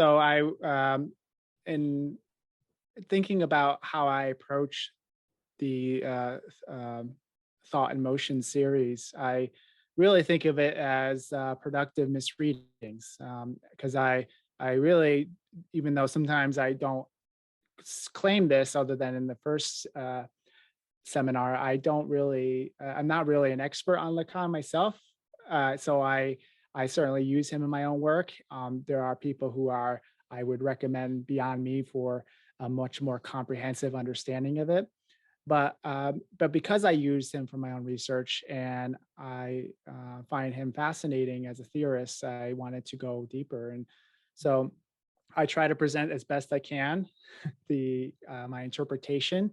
So in thinking about how I approach the thought and motion series, I really think of it as productive misreadings, because I really, even though sometimes I don't claim this, other than in the first seminar, I don't really, I'm not really an expert on Lacan myself, so I certainly use him in my own work. There are people who are, I would recommend beyond me for a much more comprehensive understanding of it. But because I used him for my own research and I find him fascinating as a theorist, I wanted to go deeper. And so I try to present as best I can the my interpretation.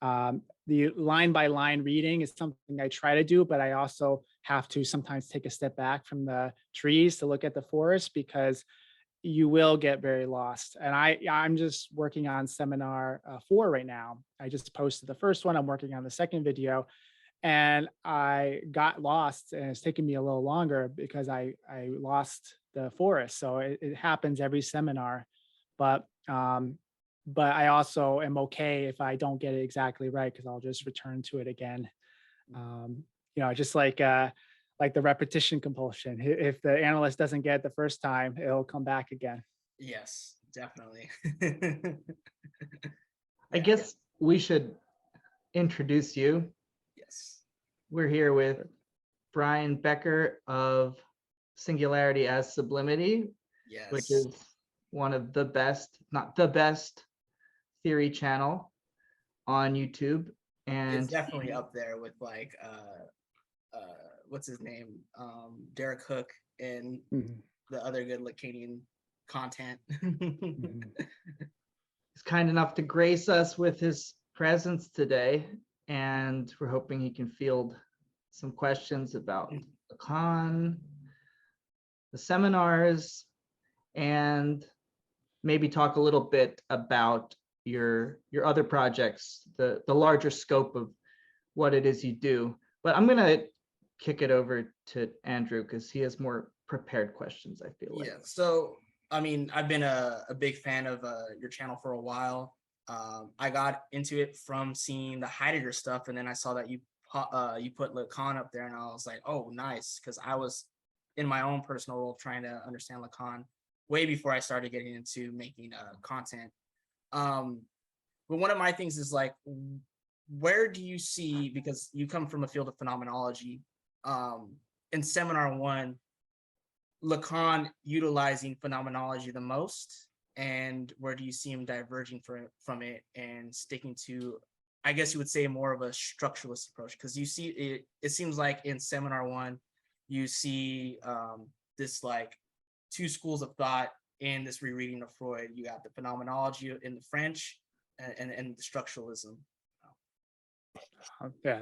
The line by line reading is something I try to do, but I also have to sometimes take a step back from the trees to look at the forest, because you will get very lost. And I'm just working on seminar 4 right now. I just posted the first one. I'm working on the second video, and I got lost, and it's taken me a little longer because I lost the forest. So it happens every seminar, but I also am okay if I don't get it exactly right, because I'll just return to it again. Just like the repetition compulsion. If the analyst doesn't get it the first time, it'll come back again. Yes, definitely. I guess we should introduce you. Yes. We're here with Brian Becker of Singularity as Sublimity, Yes. which is one of the best, not the best, theory channel on YouTube. And it's definitely up there with like what's his name? Derek Hook and the other good Lacanian content. He's kind enough to grace us with his presence today, and we're hoping he can field some questions about Lacan, the seminars, and maybe talk a little bit about your other projects, the larger scope of what it is you do. But I'm gonna kick it over to Andrew because he has more prepared questions, I feel like. Yeah, so I mean, I've been a big fan of your channel for a while. I got into it from seeing the Heidegger stuff, and then I saw that you put Lacan up there, and I was like, oh, nice, because I was in my own personal role trying to understand Lacan way before I started getting into making content. But one of my things is like, where do you see, because you come from a field of phenomenology, in seminar 1, Lacan utilizing phenomenology the most, and where do you see him diverging from it and sticking to, I guess you would say, more of a structuralist approach? Because you see it seems like in seminar 1 you see this like 2 schools of thought in this rereading of Freud. You got the phenomenology in the French and the structuralism. Yeah,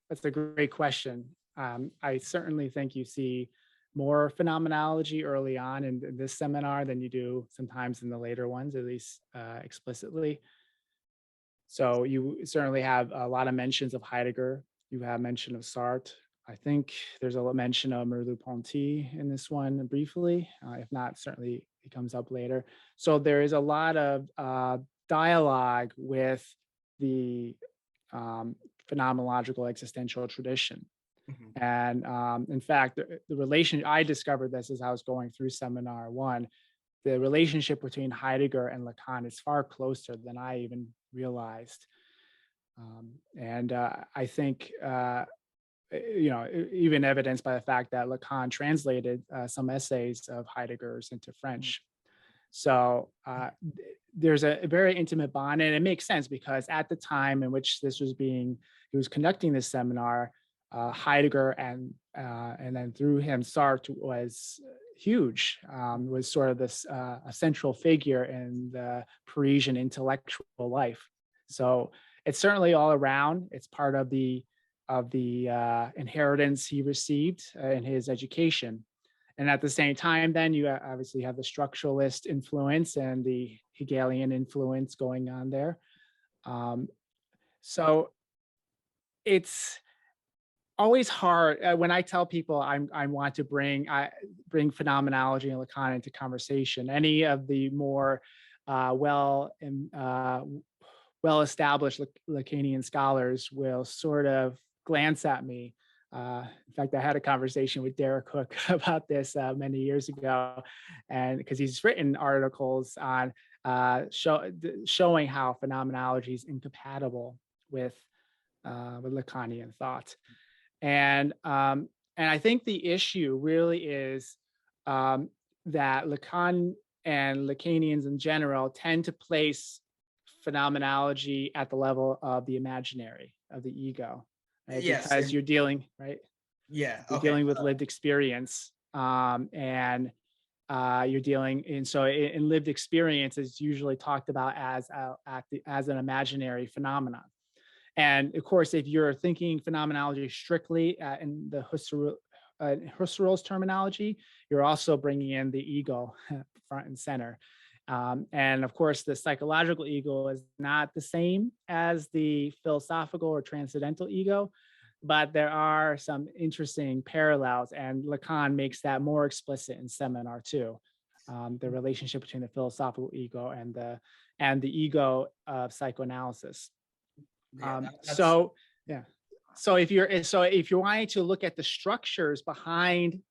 that's a great question. I certainly think you see more phenomenology early on in this seminar than you do sometimes in the later ones, at least explicitly. So you certainly have a lot of mentions of Heidegger. You have mention of Sartre. I think there's a mention of Merleau-Ponty in this one briefly. If not, certainly it comes up later. So there is a lot of dialogue with the phenomenological existential tradition. And in fact, the relation, I discovered this as I was going through seminar 1, the relationship between Heidegger and Lacan is far closer than I even realized. I think, even evidenced by the fact that Lacan translated some essays of Heidegger's into French. So there's a very intimate bond, and it makes sense because at the time in which he was conducting this seminar, Heidegger and then through him Sartre was huge, was sort of this a central figure in the Parisian intellectual life. So it's certainly all around. It's part of the inheritance he received in his education. And at the same time, then you obviously have the structuralist influence and the Hegelian, influence going on there. So it's always hard when I tell people I want to bring phenomenology and Lacan into conversation. Any of the more well established Lacanian scholars will sort of glance at me. In fact, I had a conversation with Derek Hook about this many years ago, and because he's written articles on showing how phenomenology is incompatible with Lacanian thought. And I think the issue really is that Lacan and Lacanians in general tend to place phenomenology at the level of the imaginary, of the ego, right? Yes. Because you're dealing, right? Yeah. You're Okay. dealing with lived experience, and you're dealing in lived experience is usually talked about as an imaginary phenomenon. And of course, if you're thinking phenomenology strictly in the Husserl's terminology, you're also bringing in the ego front and center. And of course, the psychological ego is not the same as the philosophical or transcendental ego, but there are some interesting parallels, and Lacan makes that more explicit in Seminar too. The relationship between the philosophical ego and the ego of psychoanalysis. Yeah, So if you're wanting to look at the structures behind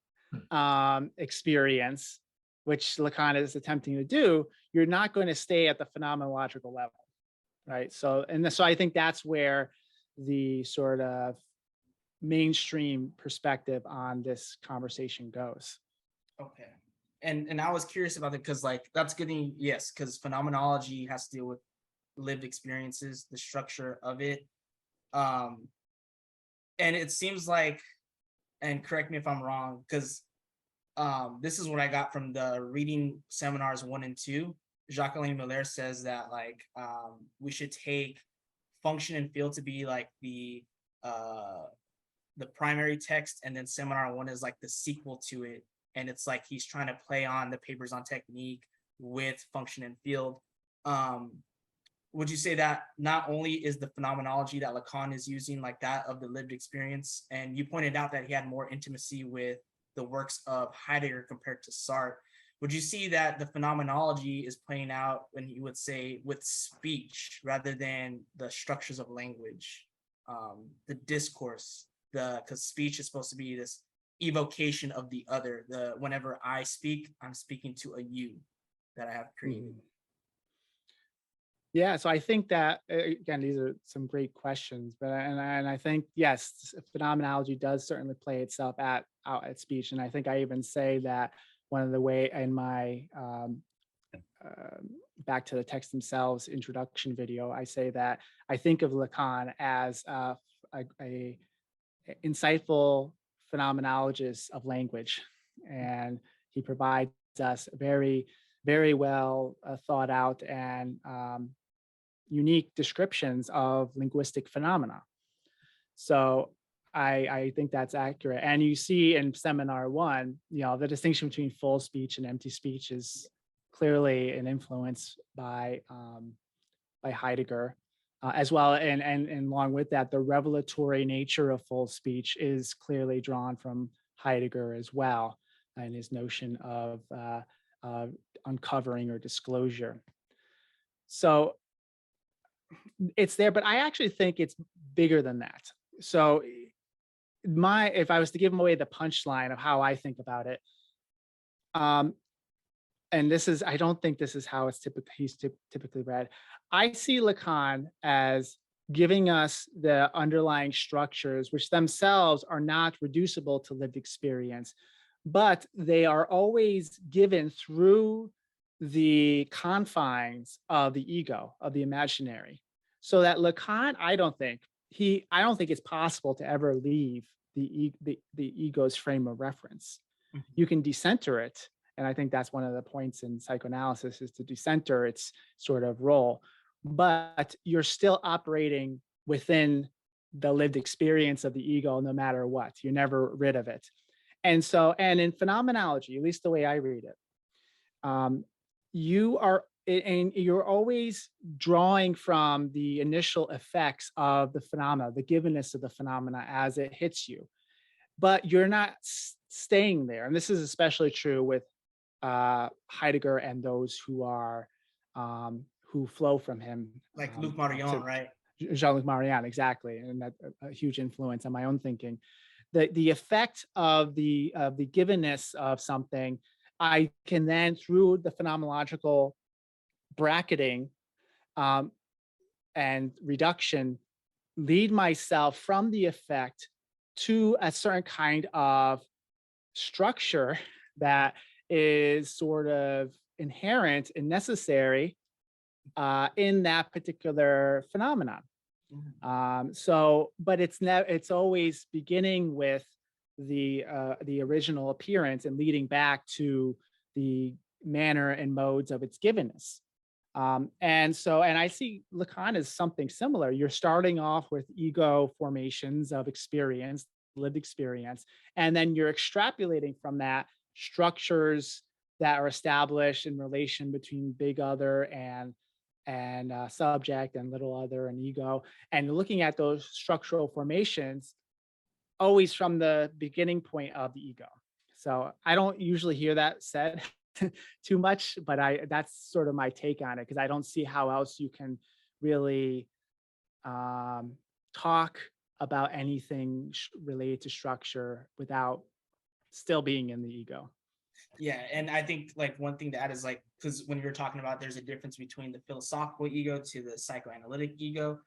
experience, which Lacan is attempting to do, you're not going to stay at the phenomenological level, right? So I think that's where the sort of mainstream perspective on this conversation goes. Okay. And I was curious about it because like that's getting, yes, because phenomenology has to deal with lived experiences, the structure of it. And it seems like, and correct me if I'm wrong, because this is what I got from the reading seminars 1 and 2. Jacques Miller says that like we should take function and field to be like the primary text, and then seminar 1 is like the sequel to it. And it's like he's trying to play on the papers on technique with function and field. Would you say that not only is the phenomenology that Lacan is using like that of the lived experience, and you pointed out that he had more intimacy with the works of Heidegger compared to Sartre, would you see that the phenomenology is playing out when you would say with speech rather than the structures of language, the discourse, because speech is supposed to be this evocation of the other. Whenever I speak, I'm speaking to a you that I have created. Yeah, so I think that again, these are some great questions, but and I think yes, phenomenology does certainly play itself out at speech, and I think I even say that one of the way in my back to the text themselves introduction video, I say that I think of Lacan as a insightful phenomenologist of language, and he provides us very, very well thought out and unique descriptions of linguistic phenomena. So I think that's accurate. And you see in Seminar 1, the distinction between full speech and empty speech is clearly an influence by Heidegger, as well. And along with that, the revelatory nature of full speech is clearly drawn from Heidegger as well, and his notion of uncovering or disclosure. So it's there, but I actually think it's bigger than that. So if I was to give him away the punchline of how I think about it, and I don't think this is how he's typically read. I see Lacan as giving us the underlying structures, which themselves are not reducible to lived experience, but they are always given through the confines of the ego, of the imaginary. So that Lacan, I don't think it's possible to ever leave the ego's frame of reference. Mm-hmm. You can decenter it, and I think that's one of the points in psychoanalysis is to decenter its sort of role, but you're still operating within the lived experience of the ego no matter what. You're never rid of it. And in phenomenology, at least the way I read it, you are and you're always drawing from the initial effects of the phenomena, the givenness of the phenomena as it hits you, but you're not staying there. And this is especially true with Heidegger and those who flow from him, Like Luc Marion, right? Jean-Luc Marion, exactly, and that a huge influence on my own thinking. The effect of the givenness of something, I can then, through the phenomenological bracketing and reduction, lead myself from the effect to a certain kind of structure that is sort of inherent and necessary in that particular phenomenon. But it's always beginning with the original appearance and leading back to the manner and modes of its givenness. And I see Lacan as something similar. You're starting off with ego formations of experience, lived experience, and then you're extrapolating from that structures that are established in relation between big other and subject and little other and ego, and looking at those structural formations always from the beginning point of the ego. So I don't usually hear that said too much, but that's sort of my take on it, because I don't see how else you can really talk about anything related to structure without still being in the ego. Yeah, and I think like one thing to add is like, because when you're talking about there's a difference between the philosophical ego to the psychoanalytic ego,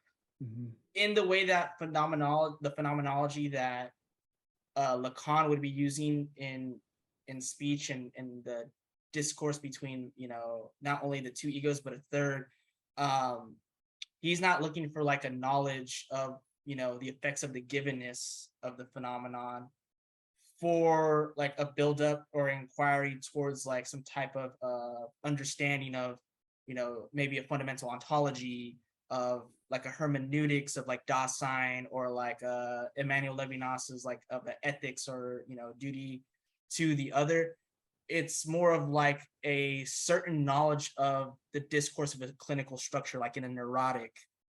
in the way that the phenomenology that Lacan would be using in speech and the discourse between, you know, not only the two egos but a third, he's not looking for like a knowledge of, you know, the effects of the givenness of the phenomenon for like a buildup or inquiry towards like some type of understanding of, you know, maybe a fundamental ontology of like a hermeneutics of like Dasein, or like Emmanuel Levinas's like of the ethics or, you know, duty to the other. It's more of like a certain knowledge of the discourse of a clinical structure, like in a neurotic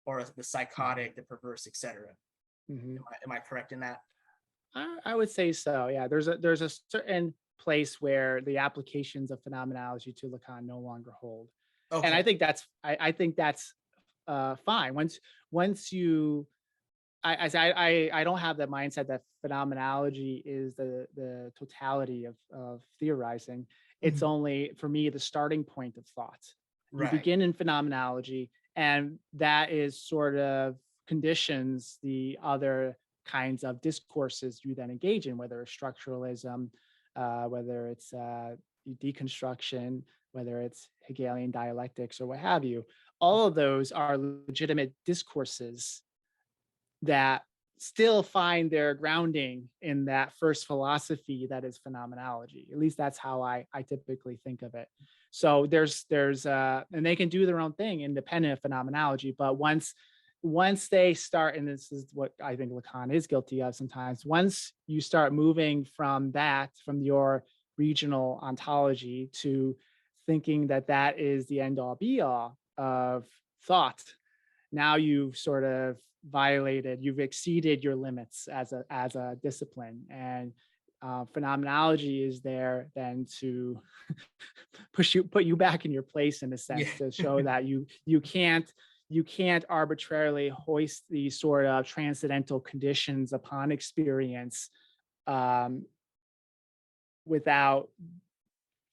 or the psychotic, the perverse, etc. Am I correct in that? I would say so. Yeah, there's a certain place where the applications of phenomenology to Lacan no longer hold, and I Okay. think that's fine. Once you, I don't have the mindset that phenomenology is the totality of theorizing. It's only, for me, the starting point of thought. You Right. begin in phenomenology, and that is sort of conditions the other kinds of discourses you then engage in, whether it's structuralism, whether it's deconstruction, whether it's Hegelian dialectics or what have you. All of those are legitimate discourses that still find their grounding in that first philosophy that is phenomenology. At least that's how I typically think of it. So there's and they can do their own thing independent of phenomenology, but once they start, and this is what I think Lacan is guilty of sometimes, once you start moving from your regional ontology to thinking that is the end all be all of thought, now you've sort of you've exceeded your limits as a discipline. And phenomenology is there then to put you back in your place, in a sense, to show that you can't arbitrarily hoist these sort of transcendental conditions upon experience without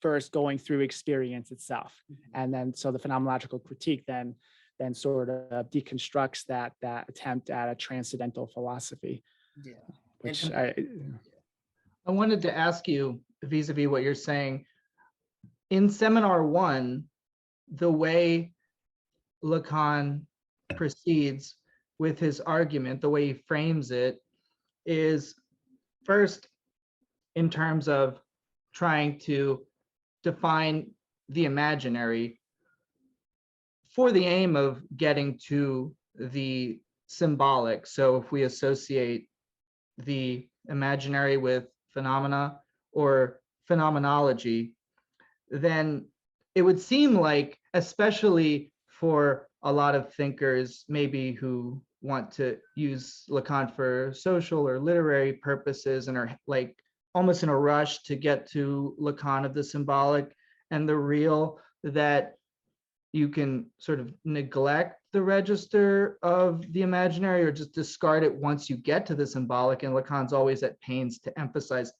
first going through experience itself. And then so the phenomenological critique then sort of deconstructs that attempt at a transcendental philosophy. Yeah. Which I wanted to ask you, vis-a-vis what you're saying, in seminar 1, the way Lacan proceeds with his argument, the way he frames it, is first in terms of trying to define the imaginary for the aim of getting to the symbolic. So if we associate the imaginary with phenomena or phenomenology, then it would seem like, especially for a lot of thinkers, maybe who want to use Lacan for social or literary purposes and are like almost in a rush to get to Lacan of the symbolic and the real, that you can sort of neglect the register of the imaginary or just discard it once you get to the symbolic. And Lacan's always at pains to emphasize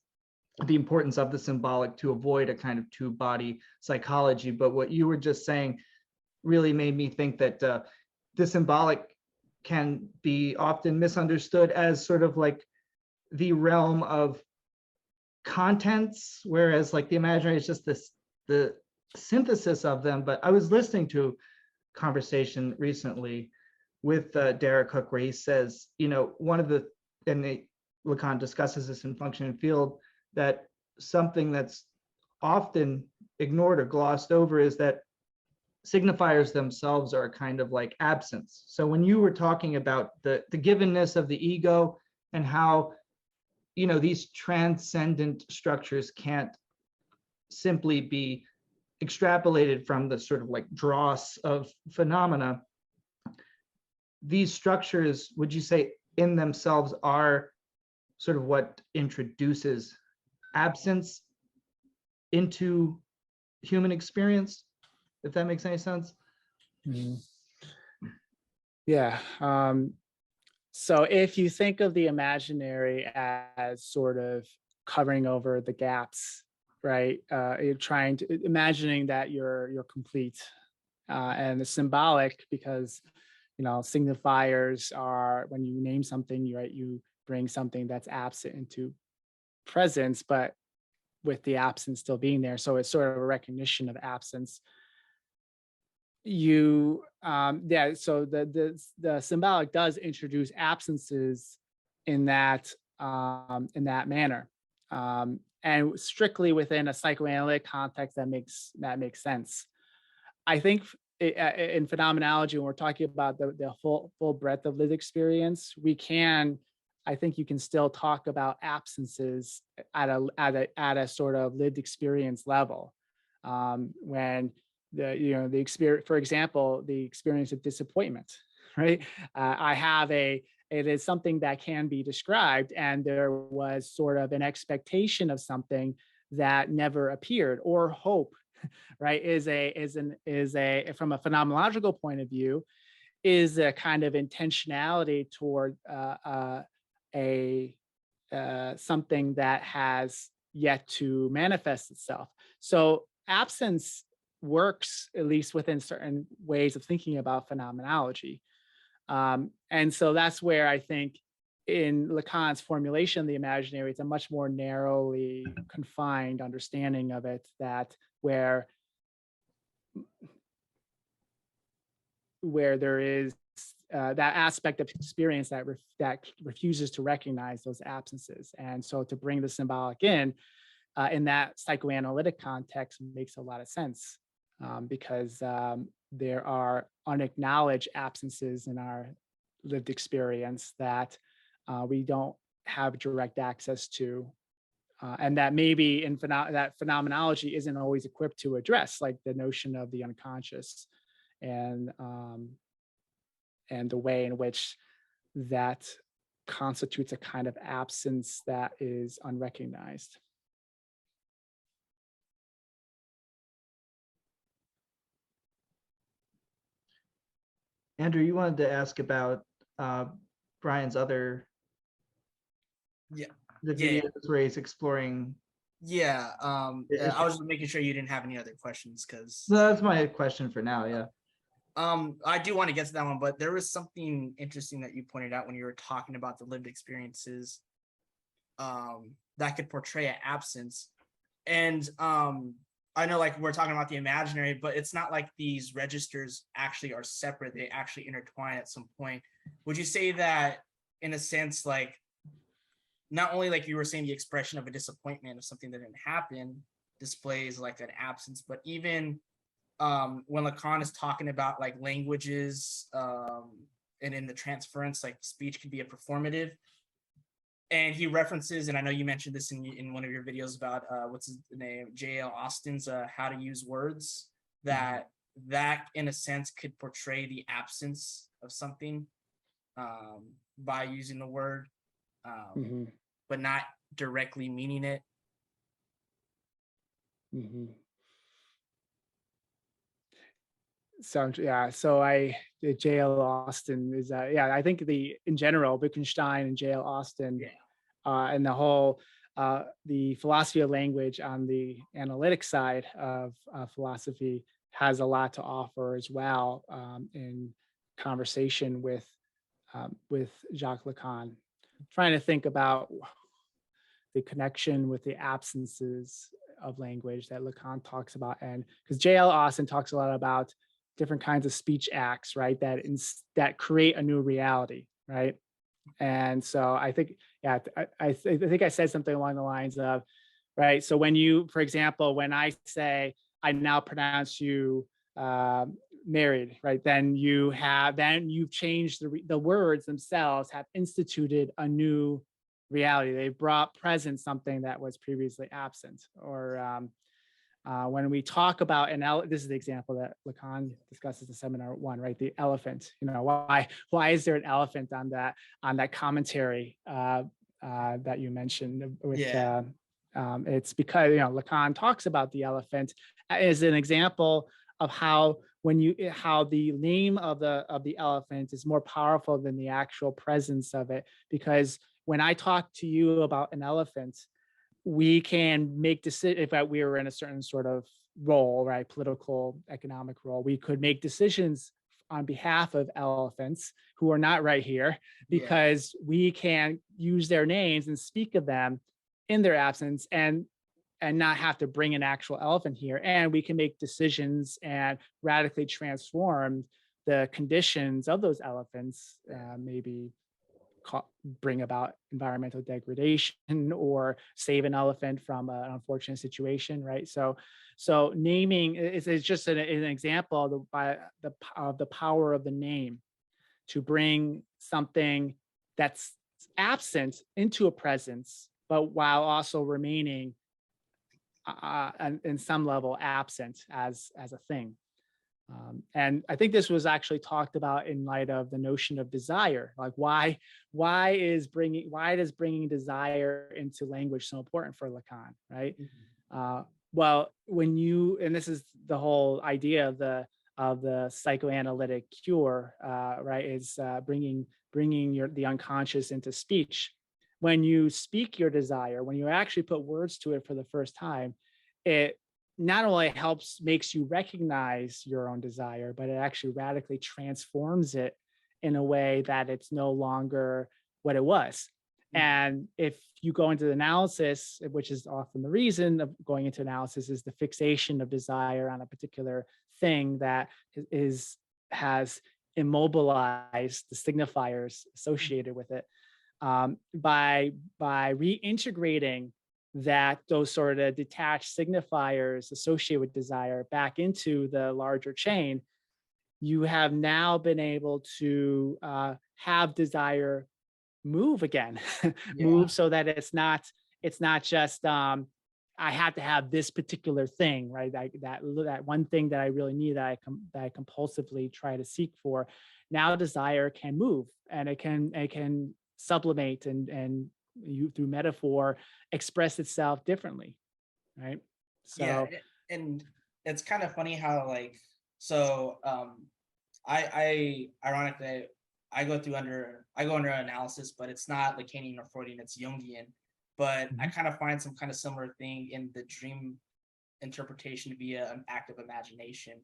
the importance of the symbolic to avoid a kind of two-body psychology. But what you were just saying really made me think that the symbolic can be often misunderstood as sort of like the realm of contents, whereas like the imaginary is just the synthesis of them. But I was listening to a conversation recently with Derek Hook, where he says, you know, one of the, and Lacan discusses this in Function and Field, that something that's often ignored or glossed over is that signifiers themselves are a kind of like absence. So when you were talking about the givenness of the ego and how, you know, these transcendent structures can't simply be extrapolated from the sort of like dross of phenomena, these structures, would you say in themselves are sort of what introduces absence into human experience, if that makes any sense? Mhm. Yeah. So if you think of the imaginary as sort of covering over the gaps, right? You're trying to imagining that you're complete, and the symbolic, because signifiers are when you name something, right? You bring something that's absent into presence, but with the absence still being there. So it's sort of a recognition of absence. So the symbolic does introduce absences in that manner, and strictly within a psychoanalytic context that makes sense. I think in phenomenology, when we're talking about the full breadth of lived experience, I think you can still talk about absences at a sort of lived experience level, when the experience, for example, the experience of disappointment, right? It is something that can be described, and there was sort of an expectation of something that never appeared, or hope, right? Is from a phenomenological point of view, is a kind of intentionality toward something that has yet to manifest itself. So absence works, at least within certain ways of thinking about phenomenology. And so that's where I think in Lacan's formulation of the imaginary, it's a much more narrowly confined understanding of it, that where there is that aspect of experience that refuses to recognize those absences. And so to bring the symbolic in that psychoanalytic context makes a lot of sense, because there are unacknowledged absences in our lived experience that we don't have direct access to, and that maybe that phenomenology isn't always equipped to address, like the notion of the unconscious, and the way in which that constitutes a kind of absence that is unrecognized. Andrew, you wanted to ask about Brian's other videos where he's exploring. I was making sure you didn't have any other questions, because No, that's my question for now. Yeah. I do want to get to that one, but there was something interesting that you pointed out when you were talking about the lived experiences that could portray an absence. And I know, like, we're talking about the imaginary, but it's not like these registers actually are separate. They actually intertwine at some point. Would you say that, in a sense, like, not only, like you were saying, the expression of a disappointment of something that didn't happen displays like an absence, but even when Lacan is talking about like languages, and in the transference, like speech can be a performative, and he references, and I know you mentioned this in one of your videos about what's his name, J.L. Austin's How to Use Words, that in a sense could portray the absence of something by using the word, Mhm. but not directly meaning it. Mhm. So yeah, the J.L. Austin is yeah, I think in general Wittgenstein and J.L. Austin Yeah. and the whole the philosophy of language on the analytic side of philosophy has a lot to offer as well in conversation with Jacques Lacan. Trying to think about the connection with the absences of language that Lacan talks about, and because J.L. Austin talks a lot about different kinds of speech acts, right? That create a new reality, right? And so I think, yeah, I think I said something along the lines of, right. So when you, for example, when I say I now pronounce you married, right? Then you've changed the words themselves have instituted a new reality. They brought present something that was previously absent. Or when we talk about this is the example that Lacan discusses in Seminar 1, right? The elephant. Why is there an elephant on that commentary that you mentioned? It's because Lacan talks about the elephant as an example of how the name of the elephant is more powerful than the actual presence of it. Because when I talk to you about an elephant, we can make decisions. If we were in a certain sort of role, right, political, economic role, we could make decisions on behalf of elephants who are not right here, because we can use their names and speak of them in their absence and not have to bring an actual elephant here. And we can make decisions and radically transform the conditions of those elephants, maybe bring about environmental degradation or save an elephant from an unfortunate situation, right? So naming is just an example of the power of the name to bring something that's absent into a presence, but while also remaining in some level absent as a thing. And I think this was actually talked about in light of the notion of desire. Like why does bringing desire into language so important for Lacan, right? Well, and this is the whole idea of the psychoanalytic cure, right? Is bringing the unconscious into speech. When you speak your desire, when you actually put words to it for the first time, it not only makes you recognize your own desire, but it actually radically transforms it in a way that it's no longer what it was. And if you go into the analysis, which is often the reason of going into analysis, is the fixation of desire on a particular thing that has immobilized the signifiers associated with it, by reintegrating those sort of detached signifiers associated with desire back into the larger chain, you have now been able to have desire move again, move so that it's not just I have to have this particular thing, right? That one thing that I really need, that I compulsively try to seek for. Now desire can move, and it can sublimate and through metaphor express itself differently, right? So and it's kind of funny how I ironically I go under analysis, but it's not Lacanian or Freudian, it's Jungian. But I kind of find some kind of similar thing in the dream interpretation via an active imagination.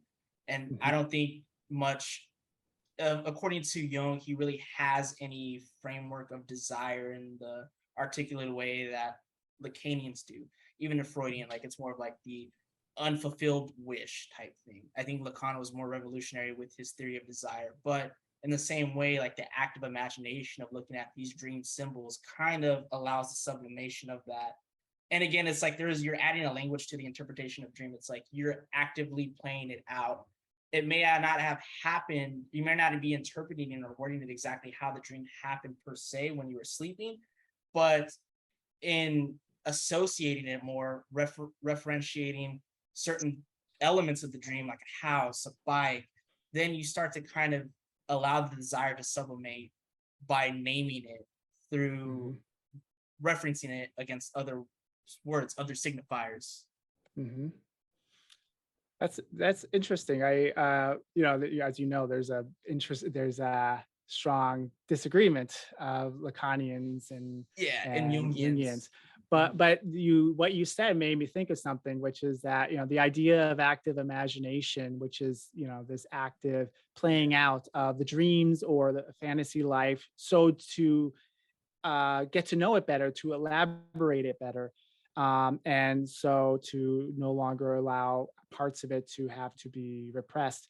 And I don't think much, according to Jung, he really has any framework of desire in the articulated way that Lacanians do. Even in Freudian, it's more of the unfulfilled wish type thing. I think Lacan was more revolutionary with his theory of desire, but in the same way, the active imagination of looking at these dream symbols kind of allows the sublimation of that. And again, it's you're adding a language to the interpretation of dream. It's you're actively playing it out. It may not have happened. You may not be interpreting it or wording it exactly how the dream happened per se when you were sleeping, but in associating it more, referentiating certain elements of the dream, like a house, a bike, then you start to kind of allow the desire to sublimate by naming it through referencing it against other words, other signifiers. Mm-hmm. That's interesting. I as you know, there's a strong disagreement of Lacanians and And Jungians. Jungians. But what you said made me think of something, which is that the idea of active imagination, which is this active playing out of the dreams or the fantasy life, so to get to know it better, to elaborate it better, and so to no longer allow parts of it to have to be repressed.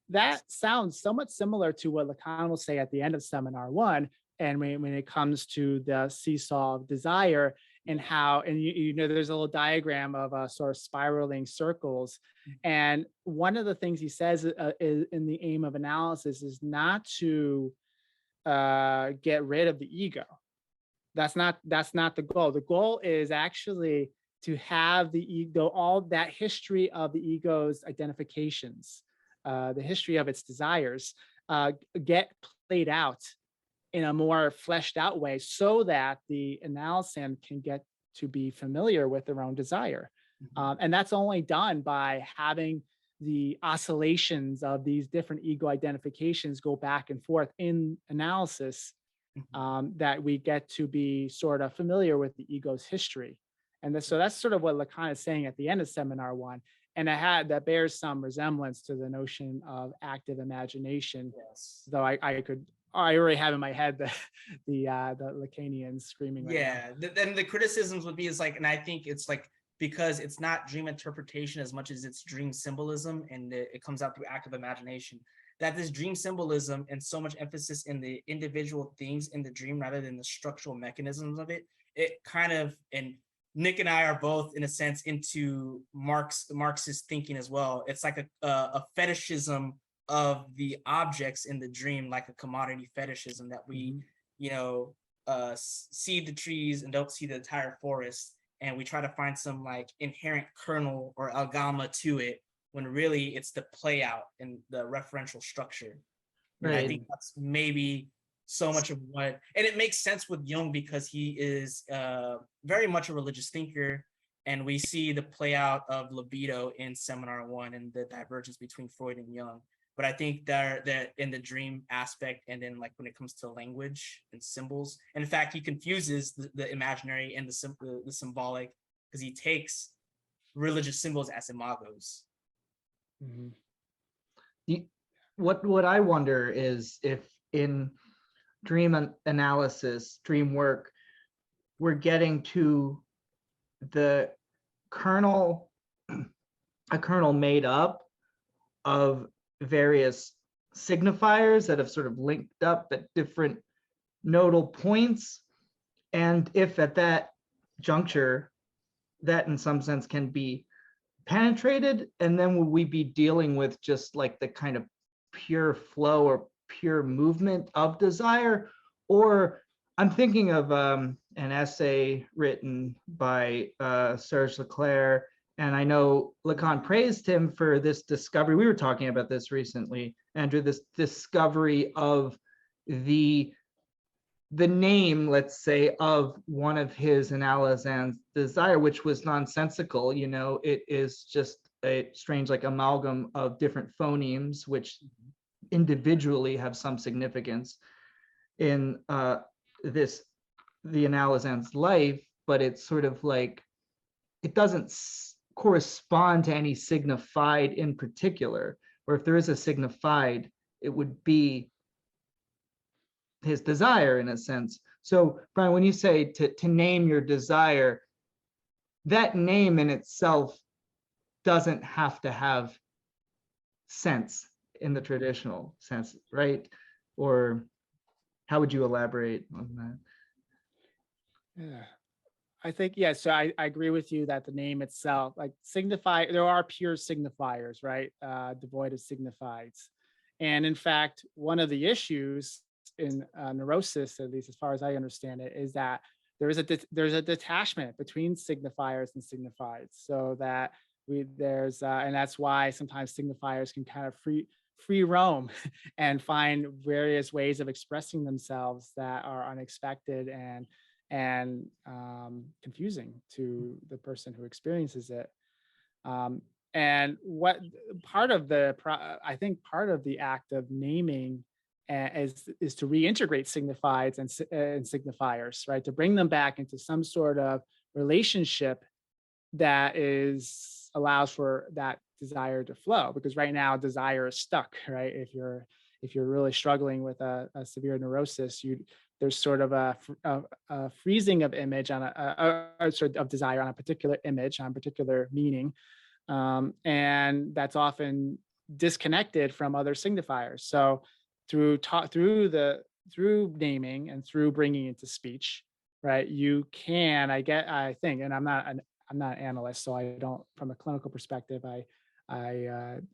That sounds somewhat similar to what Lacan will say at the end of Seminar 1. And when it comes to the seesaw of desire, and how, and there's a little diagram of sort of spiraling circles. And one of the things he says is in the aim of analysis is not to get rid of the ego. That's not the goal. The goal is actually to have the ego, all that history of the ego's identifications, the history of its desires, get played out in a more fleshed out way, so that the analysand can get to be familiar with their own desire. And that's only done by having the oscillations of these different ego identifications go back and forth in analysis, that we get to be sort of familiar with the ego's history. And so that's sort of what Lacan is saying at the end of Seminar 1. And that bears some resemblance to the notion of active imagination. Yes. Though I already have in my head the Lacanians screaming. Then the criticisms would be and I think it's because it's not dream interpretation as much as it's dream symbolism, and it comes out through active imagination, that this dream symbolism and so much emphasis in the individual things in the dream rather than the structural mechanisms of it, it kind of, and Nick and I are both in a sense into Marxist thinking as well. It's like a fetishism of the objects in the dream, like a commodity fetishism that we, see the trees and don't see the entire forest. And we try to find some inherent kernel or algama to it, when really it's the play out and the referential structure. Right. And I think that's maybe so much of what, and it makes sense with Jung because he is very much a religious thinker, and we see the play out of libido in Seminar 1 and the divergence between Freud and Jung. But I think that in the dream aspect, and then when it comes to language and symbols, and in fact, he confuses the imaginary and the symbolic, because he takes religious symbols as imagos. What I wonder is if in dream analysis, dream work, we're getting to the kernel, a kernel made up of various signifiers that have sort of linked up at different nodal points. And if at that juncture, that in some sense can be penetrated, and then will we be dealing with just the kind of pure flow or pure movement of desire? Or I'm thinking of an essay written by Serge Leclerc, and I know Lacan praised him for this discovery. We were talking about this recently, Andrew, this discovery of the name, let's say, of one of his analysands, desire, which was nonsensical. It is just a strange amalgam of different phonemes, which individually have some significance in the analysand's life, but it's sort of it doesn't correspond to any signified in particular, or if there is a signified, it would be his desire in a sense. So Brian, when you say to name your desire, that name in itself doesn't have to have sense in the traditional sense, right? Or how would you elaborate on that? Yeah, I think, so I agree with you that the name itself, there are pure signifiers, right? Devoid of signifieds. And in fact, one of the issues in neurosis, at least as far as I understand it, is that there's a detachment between signifiers and signifieds, so that And that's why sometimes signifiers can kind of free roam and find various ways of expressing themselves that are unexpected and confusing to the person who experiences it. And what part of I think part of the act of naming is to reintegrate signifieds and signifiers, right? To bring them back into some sort of relationship that allows for that desire to flow, because right now desire is stuck, right? If you're really struggling with a severe neurosis, there's sort of a freezing of image on a sort of desire on a particular image, on a particular meaning, and that's often disconnected from other signifiers. So through naming and through bringing it to speech, right, you can, I think, and I'm not an analyst, so I don't, from a clinical perspective, I'm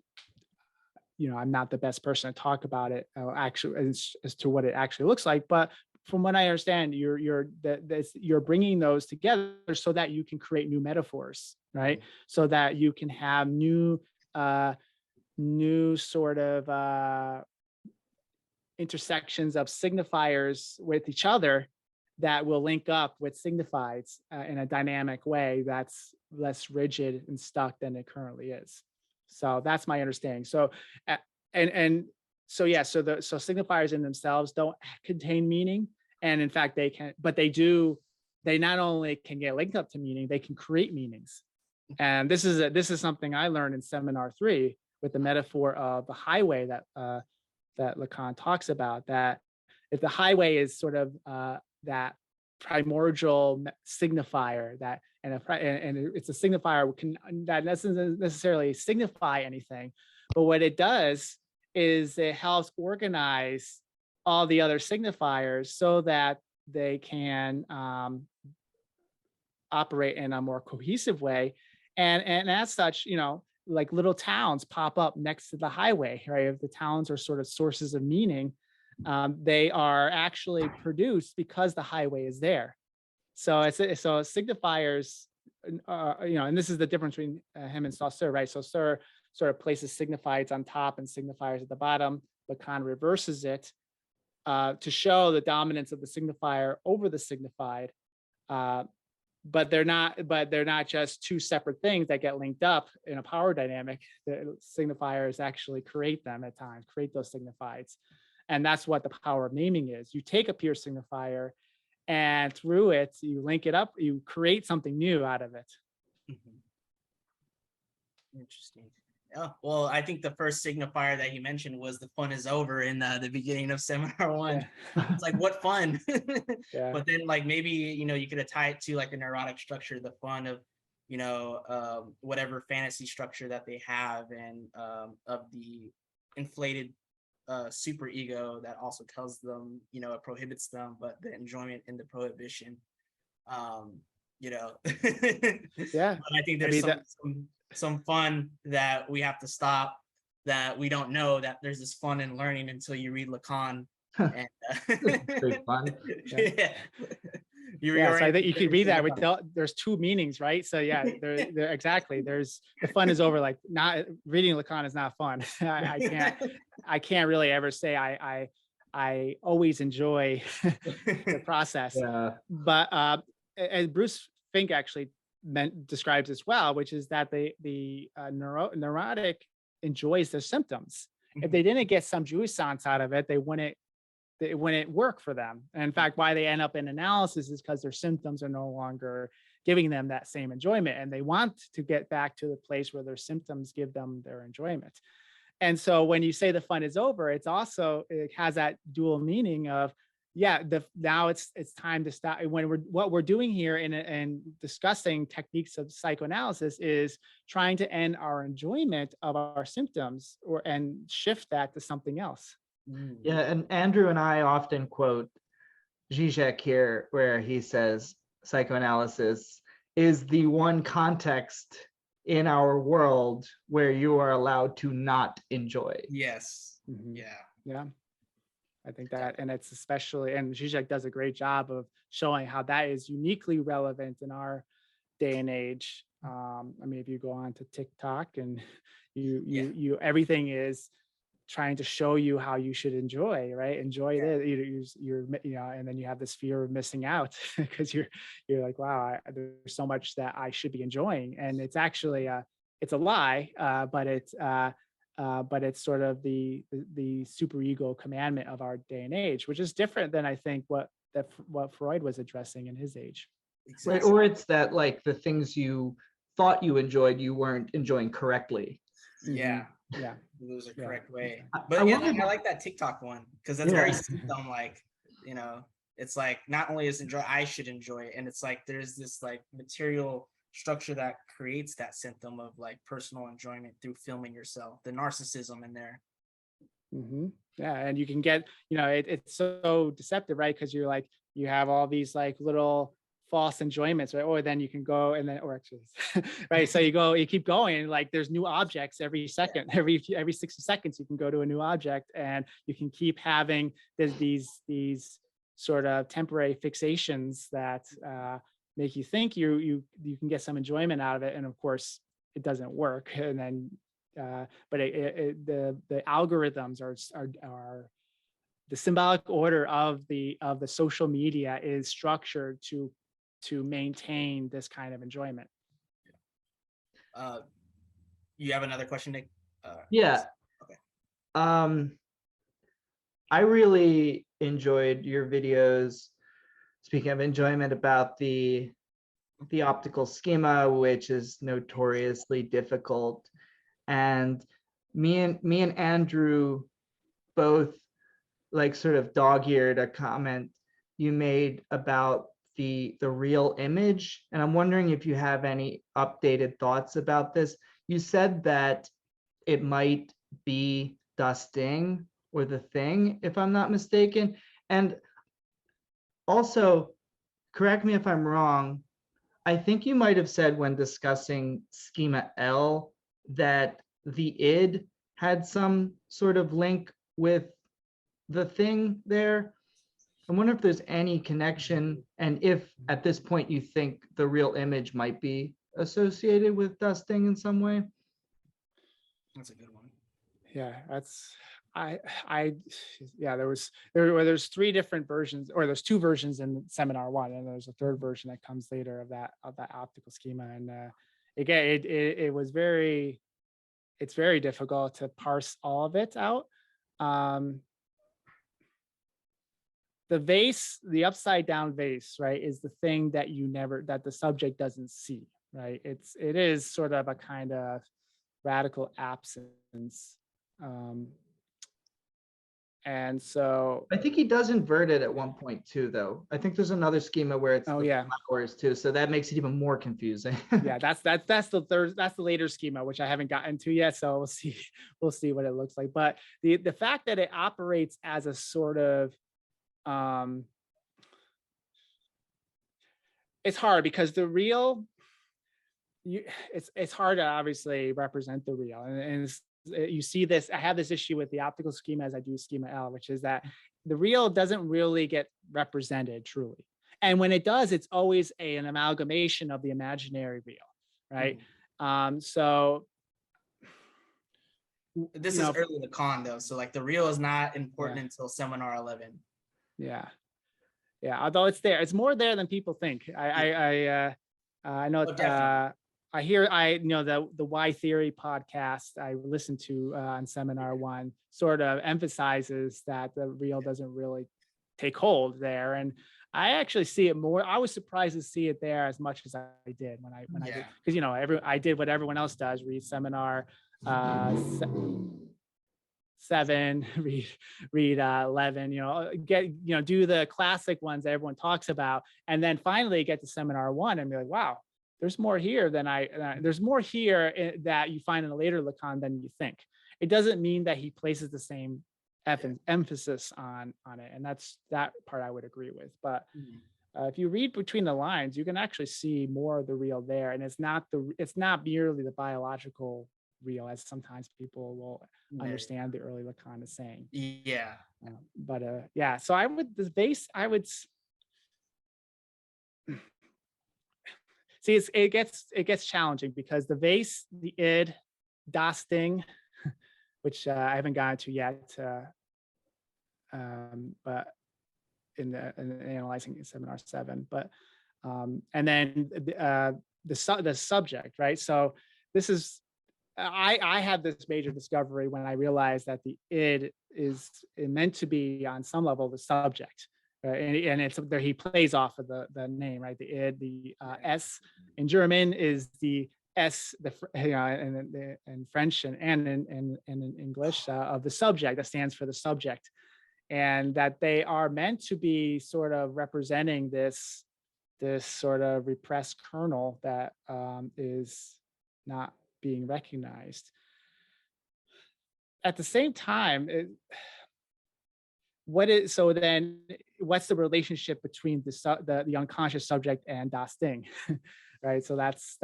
not the best person to talk about it actually as to what it actually looks like. But from what I understand, you're bringing those together so that you can create new metaphors, right? So that you can have new sort of intersections of signifiers with each other that will link up with signifieds in a dynamic way that's less rigid and stuck than it currently is. So that's my understanding. So so signifiers in themselves don't contain meaning, and in fact they can, but they not only can get linked up to meaning, they can create meanings. And this is something I learned in seminar 3 with the metaphor of the highway that Lacan talks about, that if the highway is sort of that primordial signifier and it's a signifier that doesn't necessarily signify anything, but what it does is it helps organize all the other signifiers so that they can operate in a more cohesive way, and as such, like little towns pop up next to the highway, right? If the towns are sort of sources of meaning, they are actually produced because the highway is there. So signifiers, and this is the difference between him and Saussure, right? Saussure sort of places signifieds on top and signifiers at the bottom. Lacan reverses it to show the dominance of the signifier over the signified. But they're not just two separate things that get linked up in a power dynamic. The signifiers actually create them at times, create those signifieds. And that's what the power of naming is. You take a pure signifier and through it, you link it up, you create something new out of it. Interesting. Yeah, well, I think the first signifier that he mentioned was the fun is over in the beginning of seminar 1. Yeah. It's like, what fun? Yeah. But then like maybe, you could tie it to like a neurotic structure, the fun of, whatever fantasy structure that they have, and of the inflated super ego that also tells them, it prohibits them, but the enjoyment in the prohibition, Yeah. But I think there's some fun that we have to stop, that we don't know that there's this fun in learning until you read Lacan. And, Pretty fun. Yeah. So I think you could read that there's two meanings, right? So yeah, there exactly. There's the fun is over. Like, not reading Lacan is not fun. I can't really ever say I always enjoy the process. Yeah. But as Bruce Fink actually describes as well, which is that the neurotic enjoys their symptoms. If they didn't get some jouissance out of it, it wouldn't work for them. And in fact, why they end up in analysis is because their symptoms are no longer giving them that same enjoyment, and they want to get back to the place where their symptoms give them their enjoyment. And so when you say the fun is over, it has that dual meaning of, now it's time to stop. What we're doing here in discussing techniques of psychoanalysis is trying to end our enjoyment of our symptoms and shift that to something else. Yeah, and Andrew and I often quote Zizek here, where he says psychoanalysis is the one context in our world where you are allowed to not enjoy. Yes. Mm-hmm. Yeah. I think that, and it's especially, and Zizek does a great job of showing how that is uniquely relevant in our day and age, I mean, if you go on to TikTok and you Yeah. you everything is trying to show you how you should enjoy, right? Enjoy Yeah. this, and then you have this fear of missing out because you're like, wow, there's so much that I should be enjoying, and it's actually it's a lie, but it's sort of the superego commandment of our day and age, which is different than I think what Freud was addressing in his age. Right. Exactly. Or it's that like the things you thought you enjoyed, you weren't enjoying correctly. Yeah. Yeah. Lose a Yeah. correct way. I But yeah, wanted I like that TikTok one because that's Yeah. very symptom like, you know, it's like not only is enjoy, I should enjoy it. And it's like there's this like material structure that creates that symptom of like personal enjoyment through filming yourself, the narcissism in there. Yeah, and you can get, it's so deceptive, right? Because you're like, you have all these like little false enjoyments, right? Or then you can go and then, or actually, right? So you keep going, and like there's new objects every second, every 60 seconds, you can go to a new object, and you can keep having these sort of temporary fixations that make you think you can get some enjoyment out of it, and of course it doesn't work, and then but the algorithms are the symbolic order of the social media is structured to maintain this kind of enjoyment. You have another question, Nick? Yeah. Okay. I really enjoyed your videos. Speaking of enjoyment, about the optical schema, which is notoriously difficult. And me and Andrew both like sort of dog-eared a comment you made about the real image. And I'm wondering if you have any updated thoughts about this. You said that it might be dusting or the thing, if I'm not mistaken. And also, correct me if I'm wrong, I think you might have said when discussing schema L that the id had some sort of link with the thing there. I wonder if there's any connection, and if at this point you think the real image might be associated with dusting in some way. That's a good one. Yeah, that's there's three different versions, or there's two versions in seminar one, and there's a third version that comes later of that optical schema. And again, it's very difficult to parse all of it out. The vase, the upside down vase, right, is the thing that that the subject doesn't see, right? It is sort of a kind of radical absence. And so I think he does invert it at one point too, though. I think there's another schema where it's the flowers too, so that makes it even more confusing. Yeah, that's the later schema, which I haven't gotten to yet, so we'll see what it looks like. But the fact that it operates as a sort of it's hard because the real, it's hard to obviously represent the real, and you see this. I have this issue with the optical schema as I do schema L, which is that the real doesn't really get represented truly, and when it does, it's always an amalgamation of the imaginary real, right? So this is early Lacan though, so like the real is not important until seminar 11. Yeah, although it's there, it's more there than people think. I know the Y Theory podcast I listened to on seminar one sort of emphasizes that the real doesn't really take hold there, and I actually see it more. I was surprised to see it there as much as I did when I did, because I did what everyone else does: read seminar 7, read 11, do the classic ones that everyone talks about, and then finally get to seminar 1 and be like, wow, there's more here there's more here that you find in a later Lacan than you think. It doesn't mean that he places the same emphasis on it, and that's that part I would agree with. But if you read between the lines, you can actually see more of the real there, and it's not merely the biological real, as sometimes people will understand the early Lacan is saying. So see, it gets challenging because the vase, the id, das Ding, which I haven't gotten to yet, but in analyzing seminar 7, but and then the subject, right? So this is I had this major discovery when I realized that the id is meant to be on some level the subject, right? And it's there, he plays off of the name, right? The id, the s in German is the s, in French and in English of the subject, that stands for the subject, and that they are meant to be sort of representing this sort of repressed kernel that is not being recognized. At the same time, what's the relationship between the unconscious subject and das Ding, right? So that's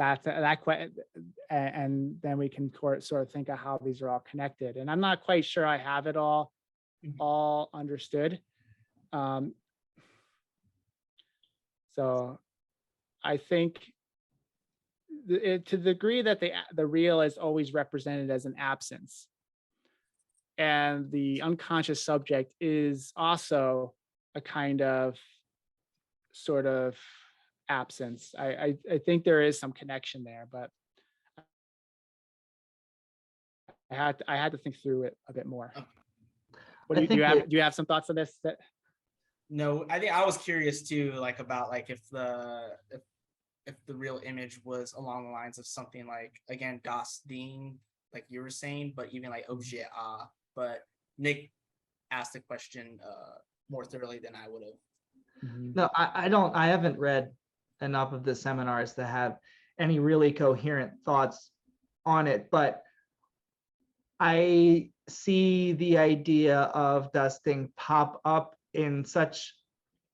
and then we can sort of think of how these are all connected. And I'm not quite sure I have it all understood. So I think to the degree that the real is always represented as an absence, and the unconscious subject is also a kind of sort of absence. I think there is some connection there, but I had to think through it a bit more. What do you have some thoughts on this? No, I think I was curious too, like about like if the real image was along the lines of something like, again, das Ding, like you were saying, but even like objet a. But Nick asked the question more thoroughly than I would have. No, I haven't read enough of the seminars to have any really coherent thoughts on it, but I see the idea of das Ding pop up in such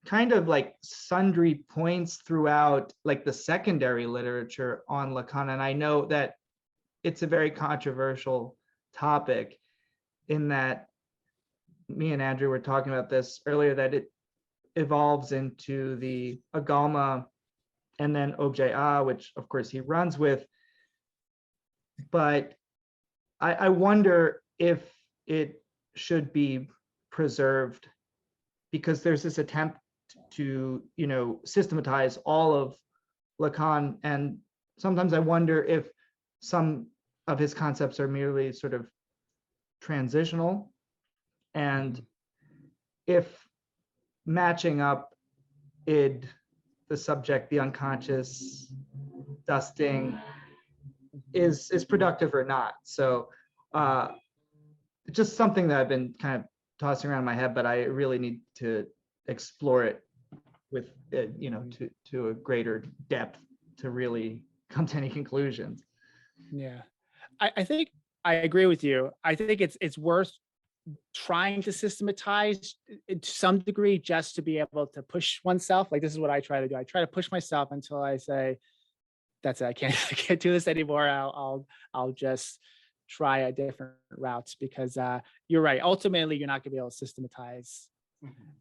kind of like sundry points throughout like the secondary literature on Lacan. And I know that it's a very controversial topic, in that me and Andrew were talking about this earlier, that it evolves into the agalma and then objet a, which of course he runs with. But I wonder if it should be preserved, because there's this attempt to, systematize all of Lacan. And sometimes I wonder if some of his concepts are merely sort of transitional, and if matching up id, the subject, the unconscious, das Ding, is productive or not. So just something that I've been kind of tossing around in my head, but I really need to explore it with to a greater depth to really come to any conclusions. Yeah, I think I agree with you. I think it's worth trying to systematize to some degree, just to be able to push oneself. Like, this is what I try to do. I try to push myself until I say, that's it, I can't do this anymore. I'll just try a different routes, because you're right. Ultimately, you're not gonna be able to systematize.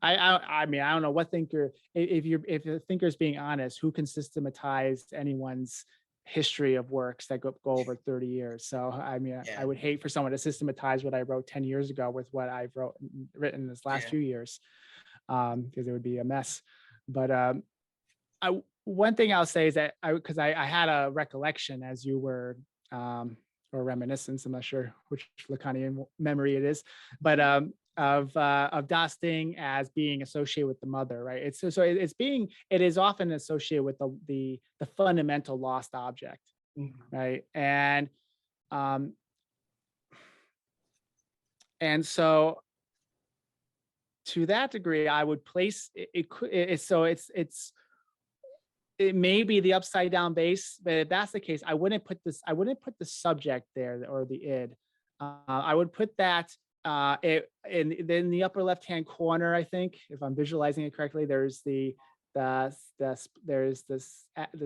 I mean, I don't know what thinker, if the thinker is being honest, who can systematize anyone's history of works that go over 30 years. So I mean, I would hate for someone to systematize what I wrote 10 years ago with what I've written this last few years, because it would be a mess. But one thing I'll say is that because I had a recollection as you were, or reminiscence, I'm not sure which Lacanian memory it is, but of das Ding as being associated with the mother, right? It is often associated with the fundamental lost object, right? And so to that degree, I would place it may be the upside down base, but if that's the case, I wouldn't put the subject there, or the id. I would put that in the upper left hand corner. I think, if I'm visualizing it correctly, there's the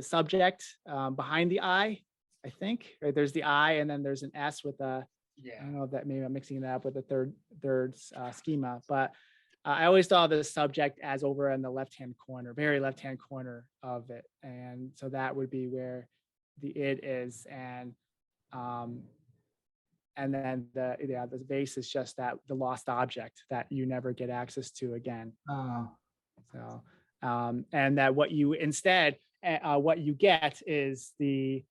subject behind the I. I think, right? There's the I, and then there's an S with a. I don't know if that, maybe I'm mixing it up with the third schema, but I always thought of the subject as over in the left-hand corner, very left-hand corner of it. And so that would be where the id is. Um, and then the vase is just that the lost object that you never get access to again. Oh, So, and that what you instead, what you get is the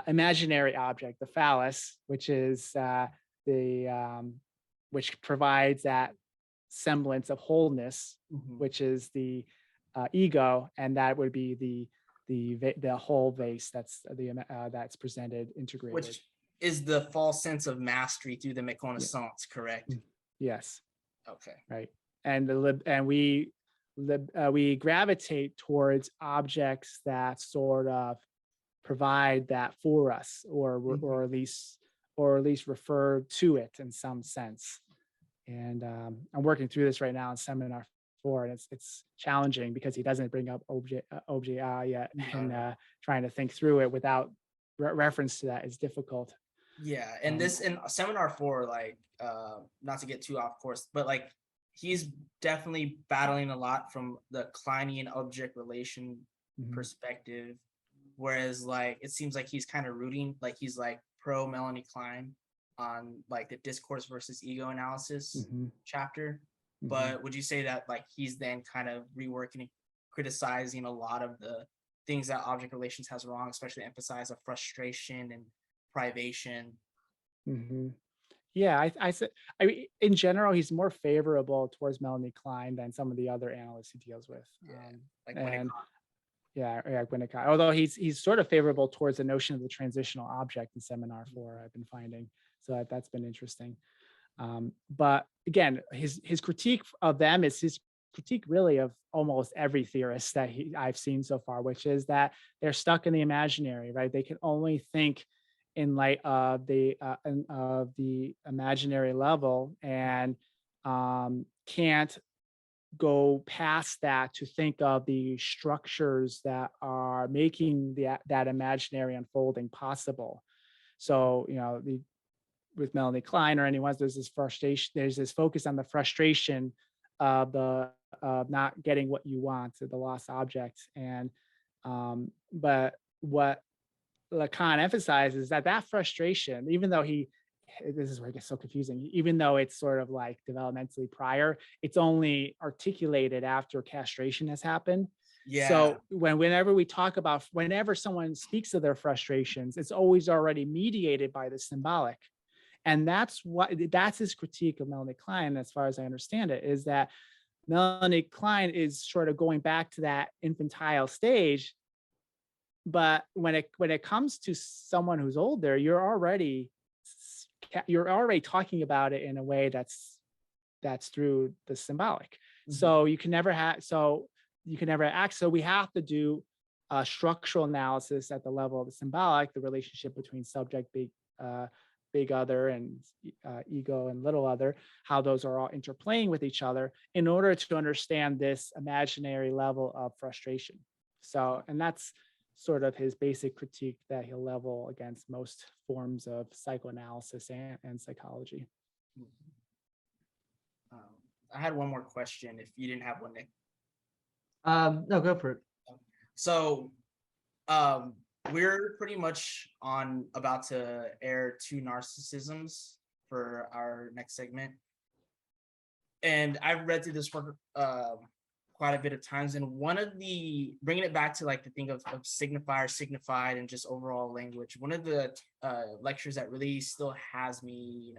imaginary object, the phallus, which is which provides that semblance of wholeness, which is the ego, and that would be the whole vase that's presented integrated. Which is the false sense of mastery through the méconnaissance, correct? Yes. Okay. Right. And we gravitate towards objects that sort of provide that for us, or at least refer to it in some sense. And I'm working through this right now in seminar 4, and it's challenging because he doesn't bring up objet yet, and trying to think through it without reference to that is difficult. Yeah, and this in seminar 4, like not to get too off course, but like he's definitely battling a lot from the Kleinian object relation perspective, whereas like it seems like he's kind of rooting, like he's like pro Melanie Klein on like the discourse versus ego analysis chapter. But would you say that like he's then kind of reworking and criticizing a lot of the things that object relations has wrong, especially emphasize of frustration and privation? Yeah, I mean, in general, he's more favorable towards Melanie Klein than some of the other analysts he deals with. Like Winnicott. Yeah, Winnicott. Although he's sort of favorable towards the notion of the transitional object in seminar 4, I've been finding. So that's been interesting. But again, his critique of them is his critique really of almost every theorist that I've seen so far, which is that they're stuck in the imaginary, right? They can only think in light of the imaginary level, and can't go past that to think of the structures that are making that imaginary unfolding possible. So, with Melanie Klein or anyone, there's this frustration, there's this focus on the frustration of not getting what you want, the lost object. And but what Lacan emphasizes is that frustration, even though this is where it gets so confusing, even though it's sort of like developmentally prior, it's only articulated after castration has happened. Yeah. So whenever someone speaks of their frustrations, it's always already mediated by the symbolic. And that's his critique of Melanie Klein, as far as I understand it, is that Melanie Klein is sort of going back to that infantile stage. But when it comes to someone who's older, you're already talking about it in a way that's through the symbolic. So you can never act. So we have to do a structural analysis at the level of the symbolic, the relationship between subject, big other, and ego and little other, how those are all interplaying with each other in order to understand this imaginary level of frustration. So, and that's sort of his basic critique that he'll level against most forms of psychoanalysis and psychology. I had one more question if you didn't have one, Nick. No, go for it. So we're pretty much about to air 2 narcissisms for our next segment. And I've read through this work quite a bit of times, and one of the, bringing it back to like the thing of signifier, signified, and just overall language, one of the lectures that really still has me,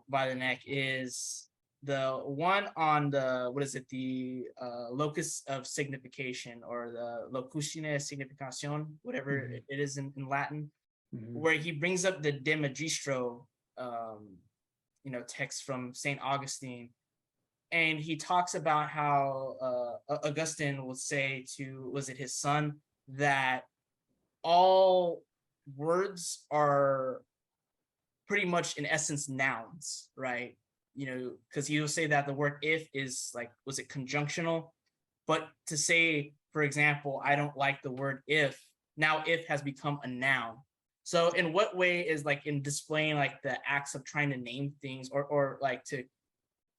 by the neck is the one on the, the locus of signification, or the locusine signification, whatever it is in Latin, where he brings up the De Magistro, text from St. Augustine. And he talks about how Augustine would say to, was it his son, that all words are pretty much in essence nouns, right? Because he will say that the word if is like, was it conjunctional? But to say, for example, I don't like the word if, now if has become a noun. So in what way is like in displaying like the acts of trying to name things, or like to